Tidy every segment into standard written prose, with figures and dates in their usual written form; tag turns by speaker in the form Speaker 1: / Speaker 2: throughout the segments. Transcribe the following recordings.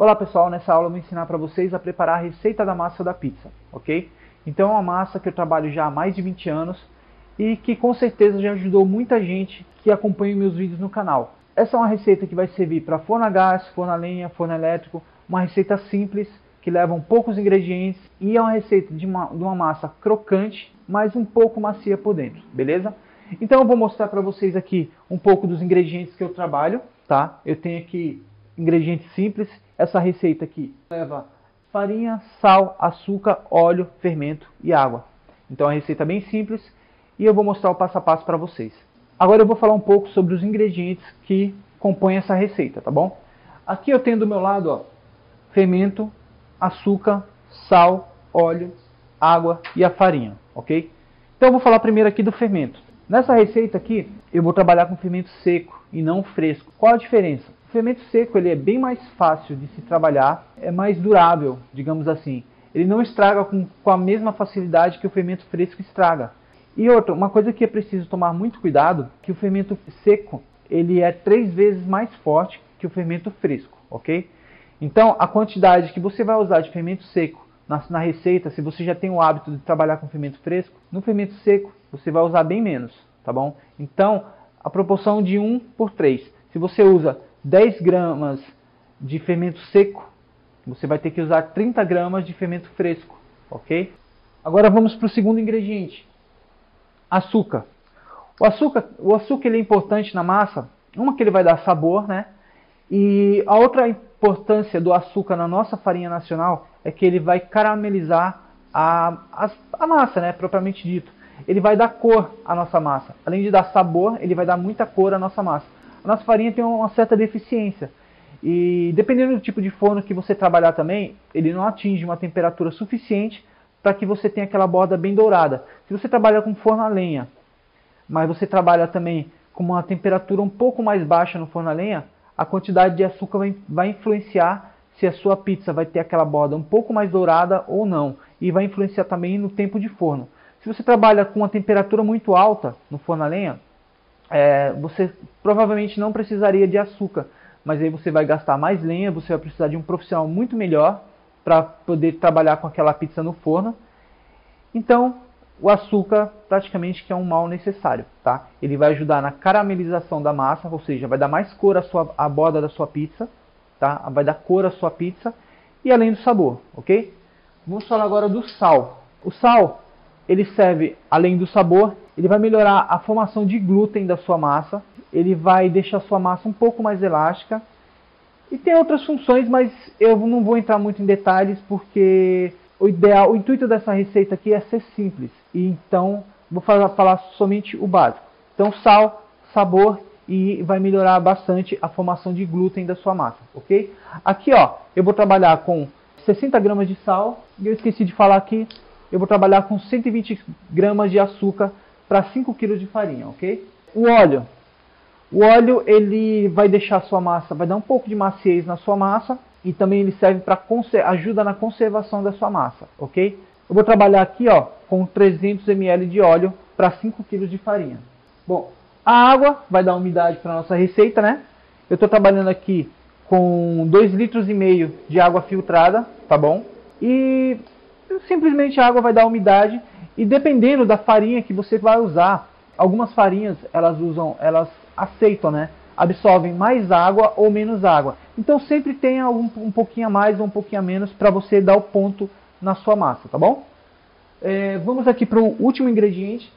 Speaker 1: Olá pessoal, nessa aula eu vou ensinar para vocês a preparar a receita da massa da pizza, ok? Então é uma massa que eu trabalho já há mais de 20 anos e que com certeza já ajudou muita gente que acompanha meus vídeos no canal. Essa é uma receita que vai servir para forno a gás, forno a lenha, forno elétrico, uma receita simples que leva poucos ingredientes e é uma receita de uma massa crocante, mas um pouco macia por dentro, beleza? Então eu vou mostrar para vocês aqui um pouco dos ingredientes que eu trabalho, tá? Eu tenho aqui ingredientes simples. Essa receita aqui leva farinha, sal, açúcar, óleo, fermento e água. Então é uma receita bem simples e eu vou mostrar o passo a passo para vocês. Agora eu vou falar um pouco sobre os ingredientes que compõem essa receita, tá bom? Aqui eu tenho do meu lado, ó, fermento, açúcar, sal, óleo, água e a farinha, ok? Então eu vou falar primeiro aqui do fermento. Nessa receita aqui eu vou trabalhar com fermento seco e não fresco. Qual a diferença? O fermento seco ele é bem mais fácil de se trabalhar, é mais durável, digamos assim. Ele não estraga com a mesma facilidade que o fermento fresco estraga. E outra, uma coisa que é preciso tomar muito cuidado, que o fermento seco ele é 3 vezes mais forte que o fermento fresco, ok? Então a quantidade que você vai usar de fermento seco na receita, se você já tem o hábito de trabalhar com fermento fresco, no fermento seco você vai usar bem menos, tá bom? Então a proporção de 1:3. Se você usa 10 gramas de fermento seco, você vai ter que usar 30 gramas de fermento fresco, ok? Agora vamos para o segundo ingrediente, açúcar. O açúcar ele é importante na massa, uma que ele vai dar sabor, né? E a outra importância do açúcar na nossa farinha nacional é que ele vai caramelizar a massa, né? Propriamente dito. Ele vai dar cor à nossa massa. Além de dar sabor, ele vai dar muita cor à nossa massa. A nossa farinha tem uma certa deficiência e dependendo do tipo de forno que você trabalhar também, ele não atinge uma temperatura suficiente para que você tenha aquela borda bem dourada. Se você trabalha com forno a lenha, mas você trabalha também com uma temperatura um pouco mais baixa no forno a lenha, a quantidade de açúcar vai influenciar se a sua pizza vai ter aquela borda um pouco mais dourada ou não, e vai influenciar também no tempo de forno. Se você trabalha com uma temperatura muito alta no forno a lenha, você provavelmente não precisaria de açúcar, mas aí você vai gastar mais lenha, você vai precisar de um profissional muito melhor para poder trabalhar com aquela pizza no forno. Então, o açúcar praticamente que é um mal necessário, tá? Ele vai ajudar na caramelização da massa, ou seja, vai dar mais cor à borda da sua pizza, tá? Vai dar cor à sua pizza e além do sabor, ok? Vamos falar agora do sal. O sal, ele serve, além do sabor, ele vai melhorar a formação de glúten da sua massa, ele vai deixar a sua massa um pouco mais elástica e tem outras funções, mas eu não vou entrar muito em detalhes porque o intuito dessa receita aqui é ser simples, e então vou falar somente o básico. Então sal, sabor e vai melhorar bastante a formação de glúten da sua massa, ok? Aqui ó, eu vou trabalhar com 60 gramas de sal e eu esqueci de falar aqui, eu vou trabalhar com 120 gramas de açúcar para 5 kg de farinha, ok? O óleo ele vai deixar a sua massa, vai dar um pouco de maciez na sua massa e também ele serve para ajuda na conservação da sua massa, ok? Eu vou trabalhar aqui ó, com 300 ml de óleo para 5 kg de farinha. Bom, a água vai dar umidade para a nossa receita, né? Eu estou trabalhando aqui com 2,5 litros de água filtrada, tá bom? E simplesmente a água vai dar umidade e dependendo da farinha que você vai usar, algumas farinhas elas aceitam, né? Absorvem mais água ou menos água. Então sempre tenha um pouquinho a mais ou um pouquinho a menos para você dar o ponto na sua massa, tá bom? Vamos aqui para o último ingrediente,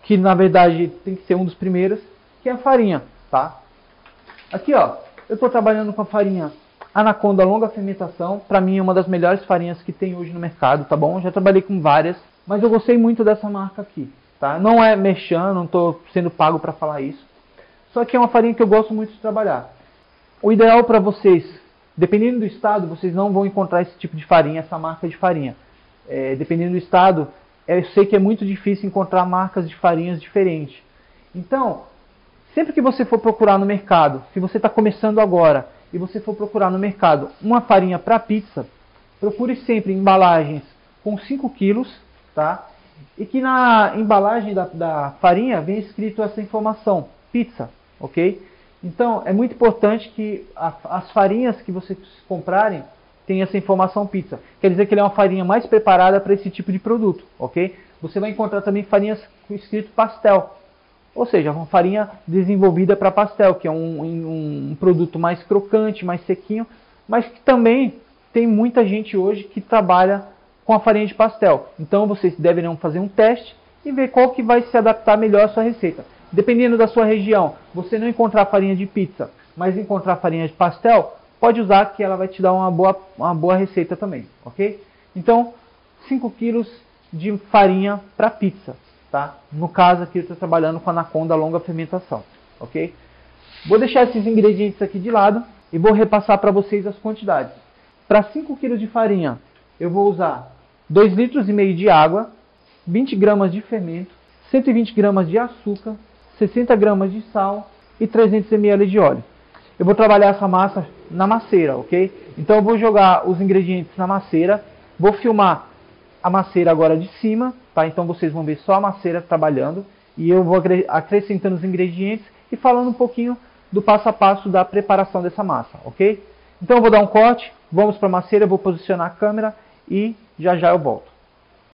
Speaker 1: que na verdade tem que ser um dos primeiros, que é a farinha, tá? Aqui ó, eu estou trabalhando com a farinha Anaconda longa fermentação, para mim é uma das melhores farinhas que tem hoje no mercado, tá bom? Já trabalhei com várias, mas eu gostei muito dessa marca aqui, tá? Não é merchan, não estou sendo pago para falar isso, só que é uma farinha que eu gosto muito de trabalhar. O ideal para vocês, dependendo do estado, vocês não vão encontrar esse tipo de farinha, essa marca de farinha. Dependendo do estado, eu sei que é muito difícil encontrar marcas de farinhas diferentes. Então, sempre que você for procurar no mercado, se você está começando agora e você for procurar no mercado uma farinha para pizza, procure sempre embalagens com 5 quilos, tá? E que na embalagem da farinha vem escrito essa informação, pizza, ok? Então, é muito importante que as farinhas que vocês comprarem tenham essa informação pizza. Quer dizer que ele é uma farinha mais preparada para esse tipo de produto, ok? Você vai encontrar também farinhas com escrito pastel. Ou seja, uma farinha desenvolvida para pastel, que é um produto mais crocante, mais sequinho, mas que também tem muita gente hoje que trabalha com a farinha de pastel. Então vocês deveriam fazer um teste e ver qual que vai se adaptar melhor à sua receita. Dependendo da sua região, você não encontrar farinha de pizza, mas encontrar farinha de pastel, pode usar que ela vai te dar uma boa receita também, ok? Então, 5 kg de farinha para pizza, tá? No caso aqui eu estou trabalhando com Anaconda longa fermentação, ok? Vou deixar esses ingredientes aqui de lado e vou repassar para vocês as quantidades. Para 5 kg de farinha, eu vou usar 2,5 litros de água, 20 gramas de fermento, 120 gramas de açúcar, 60 gramas de sal e 300 ml de óleo. Eu vou trabalhar essa massa na masseira, ok? Então eu vou jogar os ingredientes na masseira, vou filmar a masseira agora de cima, tá? Então vocês vão ver só a masseira trabalhando e eu vou acrescentando os ingredientes e falando um pouquinho do passo a passo da preparação dessa massa, ok? Então eu vou dar um corte, vamos para a masseira, eu vou posicionar a câmera e já já eu volto.